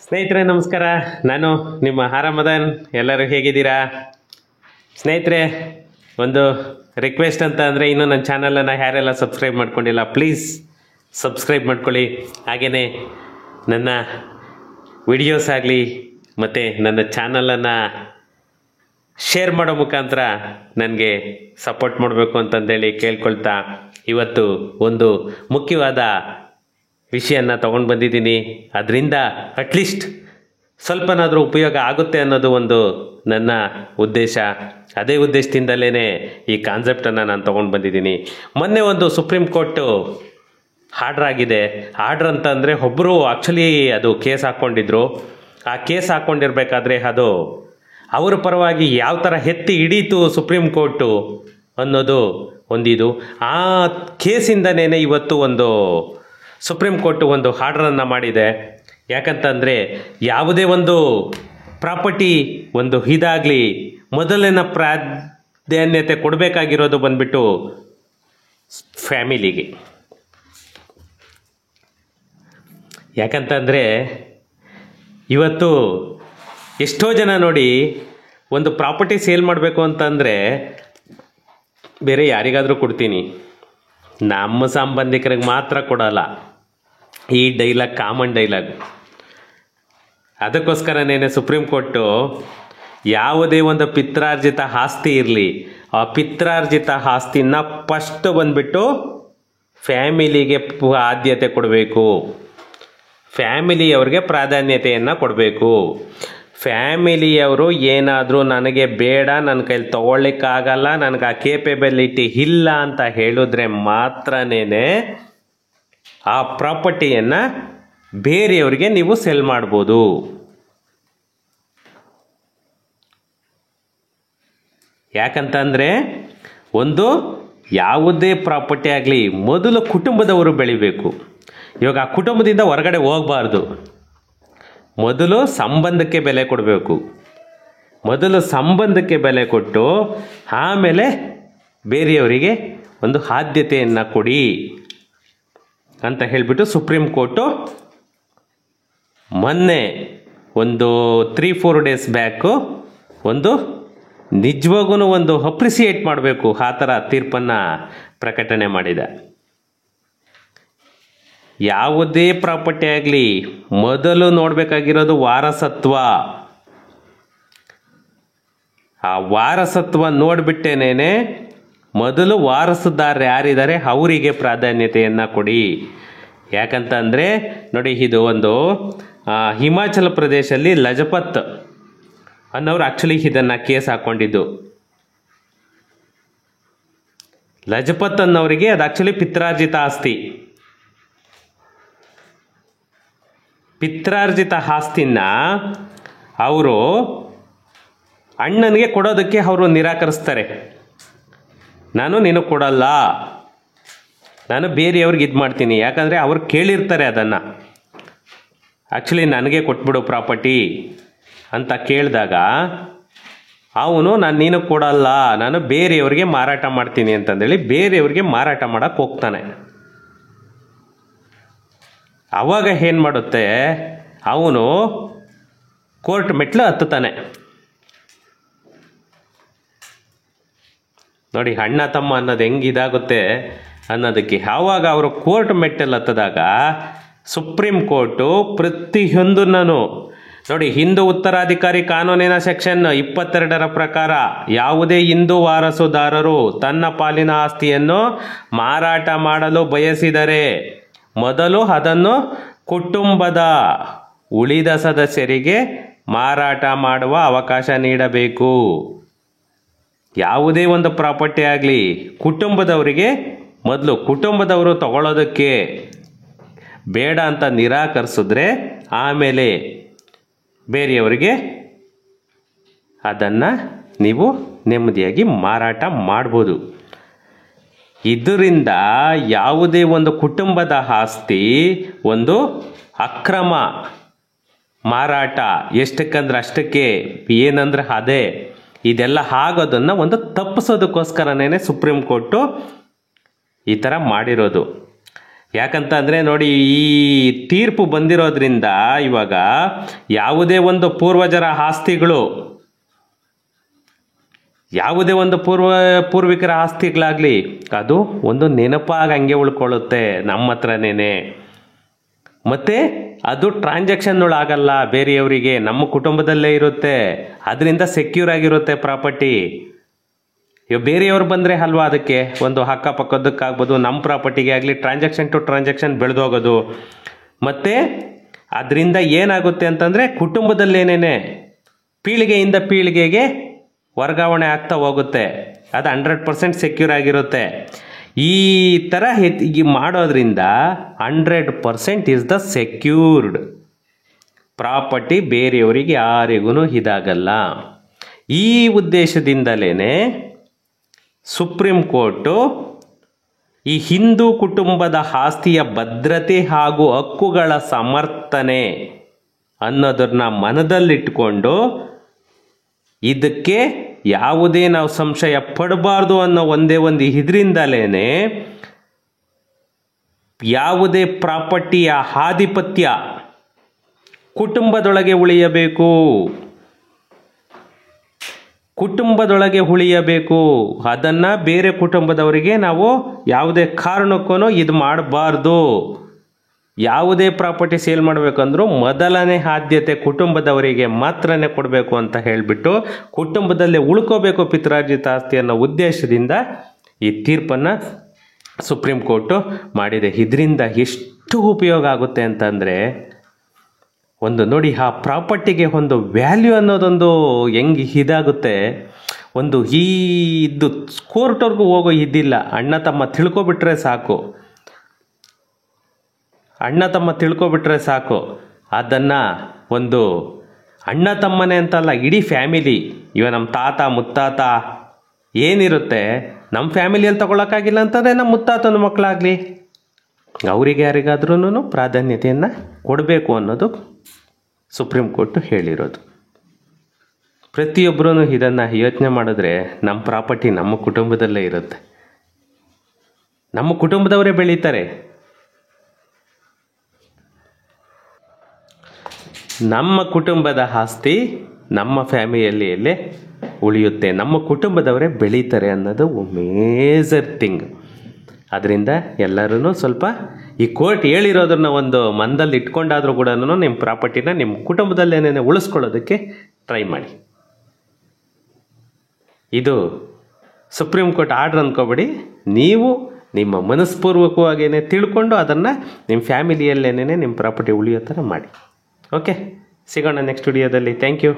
ಸ್ನೇಹಿತರೆ ನಮಸ್ಕಾರ. ನಾನು ನಿಮ್ಮ ಮದನ್. ಎಲ್ಲರೂ ಹೇಗಿದ್ದೀರಾ ಸ್ನೇಹಿತರೆ? ಒಂದು ರಿಕ್ವೆಸ್ಟ್ ಅಂತ ಅಂದರೆ, ಇನ್ನೂ ನನ್ನ ಚಾನಲನ್ನು ಯಾರೆಲ್ಲ ಸಬ್ಸ್ಕ್ರೈಬ್ ಮಾಡ್ಕೊಂಡಿಲ್ಲ ಪ್ಲೀಸ್ ಸಬ್ಸ್ಕ್ರೈಬ್ ಮಾಡ್ಕೊಳ್ಳಿ. ಹಾಗೆಯೇ ನನ್ನ ವಿಡಿಯೋಸ್ ಆಗಲಿ ಮತ್ತು ನನ್ನ ಚಾನಲನ್ನು ಶೇರ್ ಮಾಡೋ ಮುಖಾಂತರ ನನಗೆ ಸಪೋರ್ಟ್ ಮಾಡಬೇಕು ಅಂತಂದೇಳಿ ಕೇಳ್ಕೊಳ್ತಾ, ಇವತ್ತು ಒಂದು ಮುಖ್ಯವಾದ ವಿಷಯನ ತೊಗೊಂಡು ಬಂದಿದ್ದೀನಿ. ಅದರಿಂದ ಅಟ್ಲೀಸ್ಟ್ ಸ್ವಲ್ಪನಾದರೂ ಉಪಯೋಗ ಆಗುತ್ತೆ ಅನ್ನೋದು ಒಂದು ನನ್ನ ಉದ್ದೇಶ. ಅದೇ ಉದ್ದೇಶದಿಂದಲೇ ಈ ಕಾನ್ಸೆಪ್ಟನ್ನು ನಾನು ತೊಗೊಂಡು ಬಂದಿದ್ದೀನಿ. ಮೊನ್ನೆ ಒಂದು ಸುಪ್ರೀಂ ಕೋರ್ಟು ಆರ್ಡ್ರ್ ಆಗಿದೆ. ಆರ್ಡ್ರ್ ಅಂತ ಅಂದರೆ ಒಬ್ಬರು ಆ್ಯಕ್ಚುಲಿ ಅದು ಕೇಸ್ ಹಾಕ್ಕೊಂಡಿದ್ರು. ಆ ಕೇಸ್ ಹಾಕ್ಕೊಂಡಿರ್ಬೇಕಾದ್ರೆ ಅದು ಅವರ ಪರವಾಗಿ ಯಾವ ಥರ ಎತ್ತಿ ಹಿಡೀತು ಸುಪ್ರೀಂ ಕೋರ್ಟು ಅನ್ನೋದು ಒಂದಿದು. ಆ ಕೇಸಿಂದನೇ ಇವತ್ತು ಒಂದು ಸುಪ್ರೀಂ ಕೋರ್ಟು ಒಂದು ಆರ್ಡ್ರನ್ನು ಮಾಡಿದೆ. ಯಾಕಂತಂದರೆ ಯಾವುದೇ ಒಂದು ಪ್ರಾಪರ್ಟಿ ಒಂದು ಇದಾಗಲಿ ಮೊದಲಿನ ಪ್ರಾಧಾನ್ಯತೆ ಕೊಡಬೇಕಾಗಿರೋದು ಬಂದ್ಬಿಟ್ಟು ಫ್ಯಾಮಿಲಿಗೆ. ಯಾಕಂತಂದರೆ ಇವತ್ತು ಎಷ್ಟೋ ಜನ ನೋಡಿ, ಒಂದು ಪ್ರಾಪರ್ಟಿ ಸೇಲ್ ಮಾಡಬೇಕು ಅಂತಂದರೆ ಬೇರೆ ಯಾರಿಗಾದರೂ ಕೊಡ್ತೀನಿ, ನಮ್ಮ ಸಂಬಂಧಿಕರಿಗೆ ಮಾತ್ರ ಕೊಡಲ್ಲ. ಈ ಡೈಲಾಗ್ ಕಾಮನ್ ಡೈಲಾಗ್. ಅದಕ್ಕೋಸ್ಕರನೇ ಸುಪ್ರೀಂ ಕೋರ್ಟು ಯಾವುದೇ ಒಂದು ಪಿತ್ರಾರ್ಜಿತ ಆಸ್ತಿ ಇರಲಿ, ಆ ಪಿತ್ರಾರ್ಜಿತ ಆಸ್ತಿನ ಫಸ್ಟ್ ಬಂದ್ಬಿಟ್ಟು ಫ್ಯಾಮಿಲಿಗೆ ಆದ್ಯತೆ ಕೊಡಬೇಕು, ಫ್ಯಾಮಿಲಿಯವ್ರಿಗೆ ಪ್ರಾಧಾನ್ಯತೆಯನ್ನು ಕೊಡಬೇಕು. ಫ್ಯಾಮಿಲಿಯವರು ಏನಾದರೂ ನನಗೆ ಬೇಡ, ನನ್ನ ಕೈಲಿ ತೊಗೊಳ್ಳಿಕ್ಕಾಗಲ್ಲ, ನನಗೆ ಆ ಕೇಪೆಬಿಲಿಟಿ ಇಲ್ಲ ಅಂತ ಹೇಳಿದ್ರೆ ಮಾತ್ರನೇ ಆ ಪ್ರಾಪರ್ಟಿಯನ್ನು ಬೇರೆಯವ್ರಿಗೆ ನೀವು ಸೆಲ್ ಮಾಡ್ಬೋದು. ಯಾಕಂತಂದರೆ ಒಂದು ಯಾವುದೇ ಪ್ರಾಪರ್ಟಿ ಆಗಲಿ ಮೊದಲು ಕುಟುಂಬದವರು ಬೆಳಿಬೇಕು. ಇವಾಗ ಆ ಕುಟುಂಬದಿಂದ ಹೊರಗಡೆ ಹೋಗಬಾರ್ದು. ಮೊದಲು ಸಂಬಂಧಕ್ಕೆ ಬೆಲೆ ಕೊಡಬೇಕು. ಮೊದಲು ಸಂಬಂಧಕ್ಕೆ ಬೆಲೆ ಕೊಟ್ಟು ಆಮೇಲೆ ಬೇರೆಯವರಿಗೆ ಒಂದು ಆದ್ಯತೆಯನ್ನು ಕೊಡಿ ಅಂತ ಹೇಳಿಬಿಟ್ಟು ಸುಪ್ರೀಂ ಕೋರ್ಟು ಮೊನ್ನೆ ಒಂದು 3-4 ಡೇಸ್ ಬ್ಯಾಕು ಒಂದು ನಿಜವಾಗೂ ಒಂದು ಅಪ್ರಿಸಿಯೇಟ್ ಮಾಡಬೇಕು ಆ ಥರ ತೀರ್ಪನ್ನು ಪ್ರಕಟಣೆ ಮಾಡಿದೆ. ಯಾವುದೇ ಪ್ರಾಪರ್ಟಿ ಆಗಲಿ ಮೊದಲು ನೋಡಬೇಕಾಗಿರೋದು ವಾರಸತ್ವ. ಆ ವಾರಸತ್ವ ನೋಡಿಬಿಟ್ಟೇನೆ ಮೊದಲು ವಾರಸುದಾರ ಯಾರಿದ್ದಾರೆ ಅವರಿಗೆ ಪ್ರಾಧಾನ್ಯತೆಯನ್ನು ಕೊಡಿ. ಯಾಕಂತಂದರೆ ನೋಡಿ, ಇದು ಒಂದು ಹಿಮಾಚಲ ಪ್ರದೇಶಲ್ಲಿ ಲಜಪತ್ ಅನ್ನೋರು ಆ್ಯಕ್ಚುಲಿ ಇದನ್ನು ಕೇಸ್ ಹಾಕ್ಕೊಂಡಿದ್ದು. ಲಜಪತ್ ಅನ್ನೋರಿಗೆ ಅದು ಆ್ಯಕ್ಚುಲಿ ಪಿತ್ರಾರ್ಜಿತ ಆಸ್ತಿ. ಪಿತ್ರಾರ್ಜಿತ ಆಸ್ತಿನ ಅವರು ಅಣ್ಣನಿಗೆ ಕೊಡೋದಕ್ಕೆ ಅವರು ನಿರಾಕರಿಸ್ತಾರೆ. ನಾನು ನಿನಗೆ ಕೊಡಲ್ಲ, ನಾನು ಬೇರೆಯವ್ರಿಗೆ ಇದು ಮಾಡ್ತೀನಿ. ಯಾಕಂದರೆ ಅವ್ರು ಕೇಳಿರ್ತಾರೆ ಅದನ್ನು, ಆ್ಯಕ್ಚುಲಿ ನನಗೆ ಕೊಟ್ಬಿಡು ಪ್ರಾಪರ್ಟಿ ಅಂತ ಕೇಳಿದಾಗ ಅವನು ನಾನು ನೀನು ಕೊಡಲ್ಲ, ನಾನು ಬೇರೆಯವ್ರಿಗೆ ಮಾರಾಟ ಮಾಡ್ತೀನಿ ಅಂತಂದೇಳಿ ಬೇರೆಯವ್ರಿಗೆ ಮಾರಾಟ ಮಾಡೋಕ್ಕೆ ಹೋಗ್ತಾನೆ. ಆವಾಗ ಏನು ಮಾಡುತ್ತೆ, ಅವನು ಕೋರ್ಟ್ ಮೆಟ್ಲು ಹತ್ತುತ್ತಾನೆ. ನೋಡಿ, ಅಣ್ಣ ತಮ್ಮ ಅನ್ನೋದು ಹೆಂಗಿದಾಗುತ್ತೆ ಅನ್ನೋದಕ್ಕೆ. ಆವಾಗ ಅವರು ಕೋರ್ಟ್ ಮೆಟ್ಟಲ್ಲಿ ಹತ್ತದಾಗ ಸುಪ್ರೀಂ ಕೋರ್ಟು ಪ್ರತಿಯೊಂದನ್ನು ನೋಡಿ, ಹಿಂದೂ ಉತ್ತರಾಧಿಕಾರಿ ಕಾನೂನಿನ ಸೆಕ್ಷನ್ 22ರ ಪ್ರಕಾರ ಯಾವುದೇ ಹಿಂದೂ ವಾರಸುದಾರರು ತನ್ನ ಪಾಲಿನ ಆಸ್ತಿಯನ್ನು ಮಾರಾಟ ಮಾಡಲು ಬಯಸಿದರೆ ಮೊದಲು ಅದನ್ನು ಕುಟುಂಬದ ಉಳಿದ ಸದಸ್ಯರಿಗೆ ಮಾರಾಟ ಮಾಡುವ ಅವಕಾಶ ನೀಡಬೇಕು. ಯಾವುದೇ ಒಂದು ಪ್ರಾಪರ್ಟಿ ಆಗಲಿ ಕುಟುಂಬದವರಿಗೆ ಮೊದಲು, ಕುಟುಂಬದವರು ತಗೊಳ್ಳೋದಕ್ಕೆ ಬೇಡ ಅಂತ ನಿರಾಕರಿಸಿದ್ರೆ ಆಮೇಲೆ ಬೇರೆಯವರಿಗೆ ಅದನ್ನು ನೀವು ನೆಮ್ಮದಿಯಾಗಿ ಮಾರಾಟ ಮಾಡ್ಬೋದು. ಇದರಿಂದ ಯಾವುದೇ ಒಂದು ಕುಟುಂಬದ ಆಸ್ತಿ ಒಂದು ಅಕ್ರಮ ಮಾರಾಟ ಎಷ್ಟಕ್ಕಂದ್ರೆ ಅಷ್ಟಕ್ಕೆ, ಏನಂದ್ರೆ ಅದೇ, ಇದೆಲ್ಲ ಆಗೋದನ್ನು ಒಂದು ತಪ್ಪಿಸೋದಕ್ಕೋಸ್ಕರನೇ ಸುಪ್ರೀಂ ಕೋರ್ಟು ಈ ಥರ ಮಾಡಿರೋದು. ಯಾಕಂತ ಅಂದರೆ ನೋಡಿ, ಈ ತೀರ್ಪು ಬಂದಿರೋದ್ರಿಂದ ಇವಾಗ ಯಾವುದೇ ಒಂದು ಪೂರ್ವಜರ ಆಸ್ತಿಗಳು, ಯಾವುದೇ ಒಂದು ಪೂರ್ವಿಕರ ಆಸ್ತಿಗಳಾಗಲಿ ಅದು ಒಂದು ನೆನಪಾಗಿ ಹಂಗೆ ಉಳ್ಕೊಳ್ಳುತ್ತೆ ನಮ್ಮ ಹತ್ರನೇ. ಮತ್ತು ಅದು ಟ್ರಾನ್ಸಾಕ್ಷನ್ಗಳಾಗಲ್ಲ ಬೇರೆಯವರಿಗೆ, ನಮ್ಮ ಕುಟುಂಬದಲ್ಲೇ ಇರುತ್ತೆ. ಅದರಿಂದ ಸೆಕ್ಯೂರ್ ಆಗಿರುತ್ತೆ ಪ್ರಾಪರ್ಟಿ. ಇವಾಗ ಬೇರೆಯವ್ರು ಬಂದರೆ ಅಲ್ವಾ ಅದಕ್ಕೆ ಒಂದು ಅಕ್ಕಪಕ್ಕದಕ್ಕಾಗ್ಬೋದು, ನಮ್ಮ ಪ್ರಾಪರ್ಟಿಗೆ ಆಗಲಿ ಟ್ರಾನ್ಸಾಕ್ಷನ್ ಟು ಟ್ರಾನ್ಸಾಕ್ಷನ್ ಬೆಳೆದೋಗೋದು. ಮತ್ತು ಅದರಿಂದ ಏನಾಗುತ್ತೆ ಅಂತಂದರೆ ಕುಟುಂಬದಲ್ಲೇನೇ ಪೀಳಿಗೆಯಿಂದ ಪೀಳಿಗೆಗೆ ವರ್ಗಾವಣೆ ಆಗ್ತಾ ಹೋಗುತ್ತೆ. ಅದು 100% ಸೆಕ್ಯೂರ್ ಆಗಿರುತ್ತೆ. ಈ ಥರ ಮಾಡೋದ್ರಿಂದ 100% ಇಸ್ ದ ಸೆಕ್ಯೂರ್ಡ್ ಪ್ರಾಪರ್ಟಿ. ಬೇರೆಯವರಿಗೆ ಯಾರಿಗೂ ಇದಾಗಲ್ಲ. ಈ ಉದ್ದೇಶದಿಂದಲೇ ಸುಪ್ರೀಂ ಕೋರ್ಟು ಈ ಹಿಂದೂ ಕುಟುಂಬದ ಆಸ್ತಿಯ ಭದ್ರತೆ ಹಾಗೂ ಹಕ್ಕುಗಳ ಸಮರ್ಥನೆ ಅನ್ನೋದನ್ನ ಮನದಲ್ಲಿಟ್ಕೊಂಡು ಇದಕ್ಕೆ ಯಾವುದೇ ನಾವು ಸಂಶಯ ಪಡಬಾರ್ದು ಅನ್ನೋ ಒಂದೇ ಒಂದು ಇದರಿಂದಲೇ ಯಾವುದೇ ಪ್ರಾಪರ್ಟಿಯ ಆಧಿಪತ್ಯ ಕುಟುಂಬದೊಳಗೆ ಉಳಿಯಬೇಕು, ಕುಟುಂಬದೊಳಗೆ ಉಳಿಯಬೇಕು. ಅದನ್ನು ಬೇರೆ ಕುಟುಂಬದವರಿಗೆ ನಾವು ಯಾವುದೇ ಕಾರಣಕ್ಕೂ ಇದು ಮಾಡಬಾರ್ದು. ಯಾವುದೇ ಪ್ರಾಪರ್ಟಿ ಸೇಲ್ ಮಾಡಬೇಕಂದ್ರೂ ಮೊದಲನೇ ಆದ್ಯತೆ ಕುಟುಂಬದವರಿಗೆ ಮಾತ್ರನೇ ಕೊಡಬೇಕು ಅಂತ ಹೇಳಿಬಿಟ್ಟು ಕುಟುಂಬದಲ್ಲೇ ಉಳ್ಕೋಬೇಕು ಪಿತ್ರಾರ್ಜಿತ ಆಸ್ತಿ ಅನ್ನೋ ಉದ್ದೇಶದಿಂದ ಈ ತೀರ್ಪನ್ನು ಸುಪ್ರೀಂ ಕೋರ್ಟು ಮಾಡಿದೆ. ಇದರಿಂದ ಎಷ್ಟು ಉಪಯೋಗ ಆಗುತ್ತೆ ಅಂತಂದರೆ, ಒಂದು ನೋಡಿ, ಆ ಪ್ರಾಪರ್ಟಿಗೆ ಒಂದು ವ್ಯಾಲ್ಯೂ ಅನ್ನೋದೊಂದು ಹೆಂಗೆ ಇದಾಗುತ್ತೆ. ಒಂದು ಇದು ಕೋರ್ಟ್ವರೆಗೂ ಹೋಗೋ ಇದ್ದಿಲ್ಲ. ಅಣ್ಣ ತಮ್ಮ ತಿಳ್ಕೊಬಿಟ್ರೆ ಸಾಕು, ಅಣ್ಣ ತಮ್ಮ ತಿಳ್ಕೊಬಿಟ್ರೆ ಸಾಕು. ಅದನ್ನು ಒಂದು ಅಣ್ಣ ತಮ್ಮನೇ ಅಂತಲ್ಲ, ಇಡೀ ಫ್ಯಾಮಿಲಿ, ಇವ ನಮ್ಮ ತಾತ ಮುತ್ತಾತ ಏನಿರುತ್ತೆ ನಮ್ಮ ಫ್ಯಾಮಿಲಿಯಲ್ಲಿ ತಗೊಳಕ್ಕಾಗಿಲ್ಲ ಅಂತಂದರೆ ನಮ್ಮ ಮುತ್ತಾತನ ಮಕ್ಕಳಾಗಲಿ ಅವರಿಗೆ ಯಾರಿಗಾದ್ರೂ ಪ್ರಾಧಾನ್ಯತೆಯನ್ನು ಕೊಡಬೇಕು ಅನ್ನೋದು ಸುಪ್ರೀಂ ಕೋರ್ಟು ಹೇಳಿರೋದು. ಪ್ರತಿಯೊಬ್ಬರೂ ಇದನ್ನು ಯೋಚನೆ ಮಾಡಿದ್ರೆ ನಮ್ಮ ಪ್ರಾಪರ್ಟಿ ನಮ್ಮ ಕುಟುಂಬದಲ್ಲೇ ಇರುತ್ತೆ, ನಮ್ಮ ಕುಟುಂಬದವರೇ ಬೆಳೀತಾರೆ. ನಮ್ಮ ಕುಟುಂಬದ ಆಸ್ತಿ ನಮ್ಮ ಫ್ಯಾಮಿಲಿಯಲ್ಲೇ ಉಳಿಯುತ್ತೆ, ನಮ್ಮ ಕುಟುಂಬದವರೇ ಬೆಳೀತಾರೆ ಅನ್ನೋದು ಮೇಜರ್ ಥಿಂಗ್. ಅದರಿಂದ ಎಲ್ಲರೂ ಸ್ವಲ್ಪ ಈ ಕೋರ್ಟ್ ಹೇಳಿರೋದನ್ನ ಒಂದು ಮನದಲ್ಲಿ ಇಟ್ಕೊಂಡಾದರೂ ಕೂಡ ನಿಮ್ಮ ಪ್ರಾಪರ್ಟಿನ ನಿಮ್ಮ ಕುಟುಂಬದಲ್ಲೇನೇ ಉಳಿಸ್ಕೊಳ್ಳೋದಕ್ಕೆ ಟ್ರೈ ಮಾಡಿ. ಇದು ಸುಪ್ರೀಂ ಕೋರ್ಟ್ ಆರ್ಡ್ರ್ ಅಂದ್ಕೋಬೇಡಿ, ನೀವು ನಿಮ್ಮ ಮನಸ್ಪೂರ್ವಕವಾಗೇನೆ ತಿಳ್ಕೊಂಡು ಅದನ್ನು ನಿಮ್ಮ ಫ್ಯಾಮಿಲಿಯಲ್ಲೇನೇ ನಿಮ್ಮ ಪ್ರಾಪರ್ಟಿ ಉಳಿಯೋ ಥರ ಮಾಡಿ. ಓಕೆ, ಸಿಗೋಣ ನೆಕ್ಸ್ಟ್ ವಿಡಿಯೋದಲ್ಲಿ. Thank you.